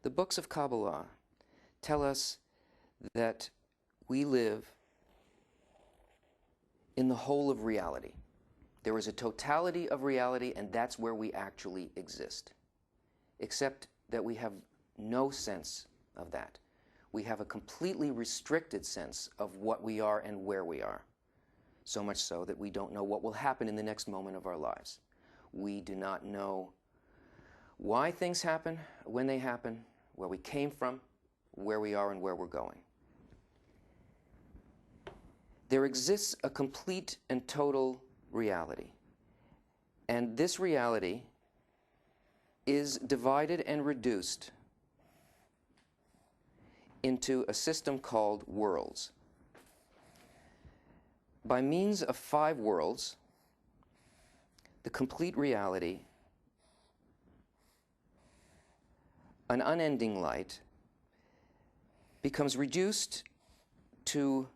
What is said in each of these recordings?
The books of Kabbalah tell us that we live in the whole of reality. There is a totality of reality, and that's where we actually exist. Except that we have no sense of that. We have a completely restricted sense of what we are and where we are. So much so that we don't know what will happen in the next moment of our lives. We do not know why things happen, when they happen, where we came from, where we are, and where we're going. There exists a complete and total reality. And this reality is divided and reduced into a system called worlds. By means of 5 worlds, the complete reality, an unending light, becomes reduced to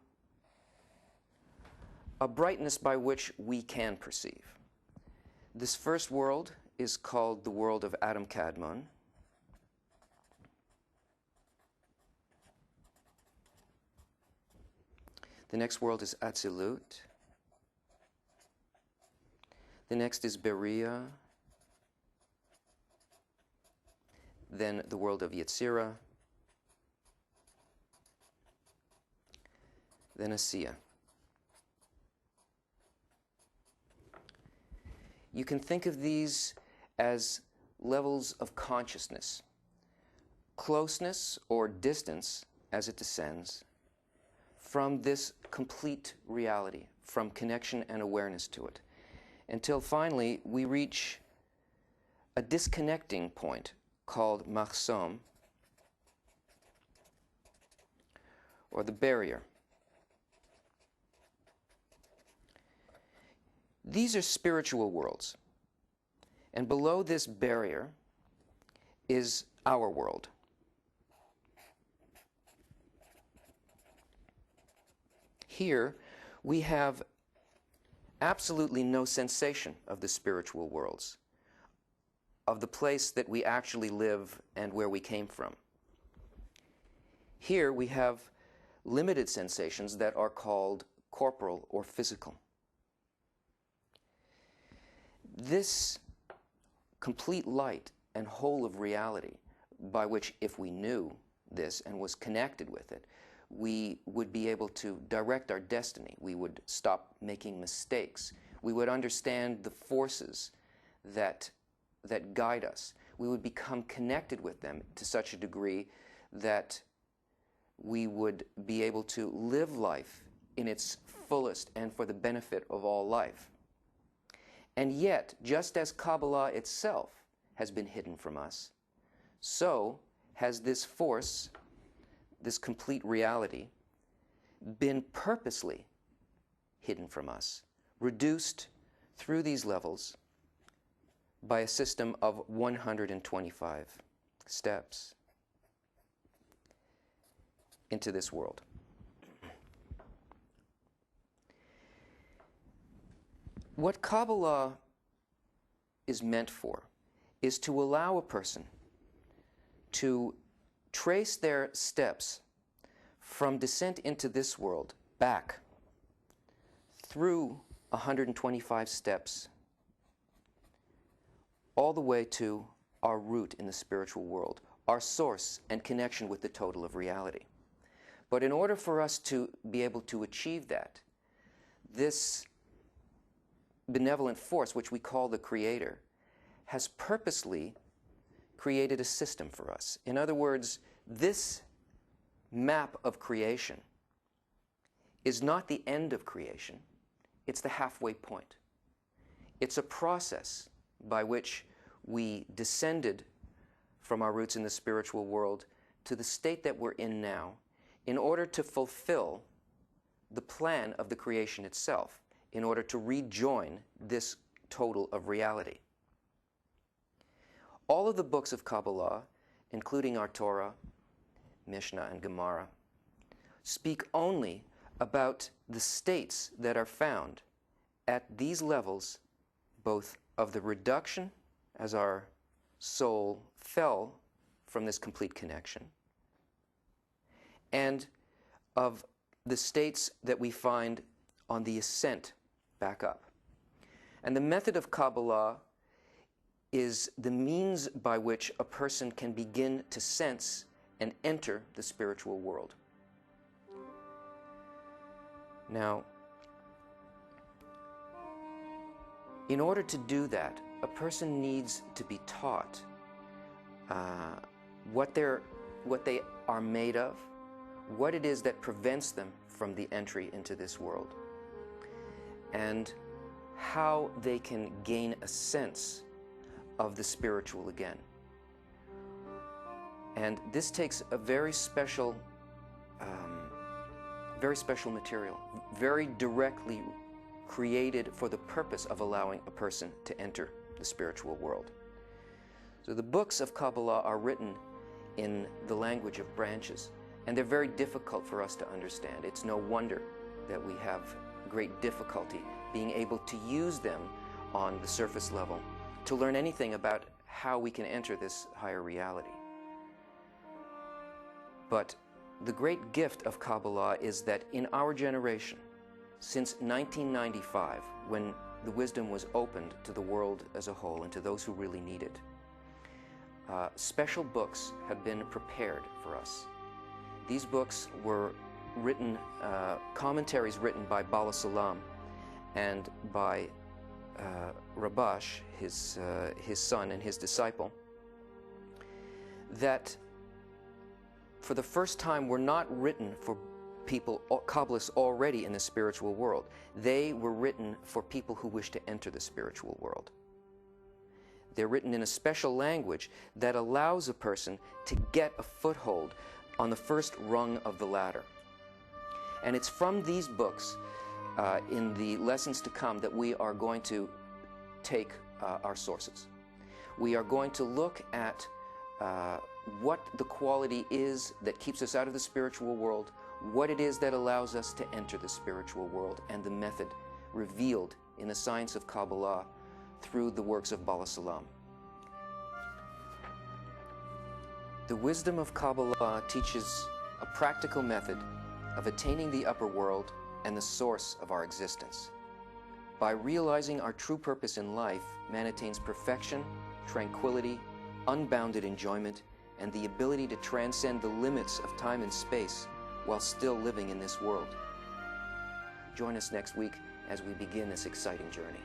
a brightness by which we can perceive. This first world is called the world of Adam Kadmon. The next world is Atzilut. The next is Beria. Then the world of Yetzirah. Then Asiya. You can think of these as levels of consciousness. Closeness or distance as it descends from this complete reality, from connection and awareness to it, until finally we reach a disconnecting point called Mahsom, or the barrier. These are spiritual worlds, and below this barrier is our world. Here we have absolutely no sensation of the spiritual worlds, of the place that we actually live and where we came from. Here we have limited sensations that are called corporal or physical. This complete light and whole of reality, by which if we knew this and was connected with it, we would be able to direct our destiny. We would stop making mistakes. We would understand the forces that guide us. We would become connected with them to such a degree that we would be able to live life in its fullest and for the benefit of all life. And yet, just as Kabbalah itself has been hidden from us, so has this force, this complete reality, been purposely hidden from us, reduced through these levels by a system of 125 steps into this world. What Kabbalah is meant for is to allow a person to trace their steps from descent into this world back through 125 steps all the way to our root in the spiritual world, our source and connection with the total of reality. But in order for us to be able to achieve that, this benevolent force, which we call the Creator, has purposely created a system for us. In other words, this map of creation is not the end of creation, it's the halfway point. It's a process by which we descended from our roots in the spiritual world to the state that we're in now in order to fulfill the plan of the creation itself, in order to rejoin this total of reality. All of the books of Kabbalah, including our Torah, Mishnah, and Gemara, speak only about the states that are found at these levels, both of the reduction as our soul fell from this complete connection, and of the states that we find on the ascent back up. And the method of Kabbalah is the means by which a person can begin to sense and enter the spiritual world. Now, in order to do that, a person needs to be taught what they are made of, what it is that prevents them from the entry into this world, and how they can gain a sense of the spiritual again. And this takes a very special material, very directly created for the purpose of allowing a person to enter the spiritual world. So the books of Kabbalah are written in the language of branches, and they're very difficult for us to understand. It's no wonder that we have great difficulty being able to use them on the surface level to learn anything about how we can enter this higher reality. But the great gift of Kabbalah is that in our generation, since 1995, when the wisdom was opened to the world as a whole and to those who really need it, special books have been prepared for us. These books were written, commentaries written by Bala Salam and by Rabash, his son and his disciple, that for the first time were not written for people, Kabbalists already in the spiritual world. They were written for people who wish to enter the spiritual world. They're written in a special language that allows a person to get a foothold on the first rung of the ladder. And it's from these books, in the lessons to come, that we are going to take our sources. We are going to look at what the quality is that keeps us out of the spiritual world, what it is that allows us to enter the spiritual world, and the method revealed in the science of Kabbalah through the works of Bala Salam. The wisdom of Kabbalah teaches a practical method of attaining the upper world and the source of our existence. By realizing our true purpose in life, man attains perfection, tranquility, unbounded enjoyment, and the ability to transcend the limits of time and space while still living in this world. Join us next week as we begin this exciting journey.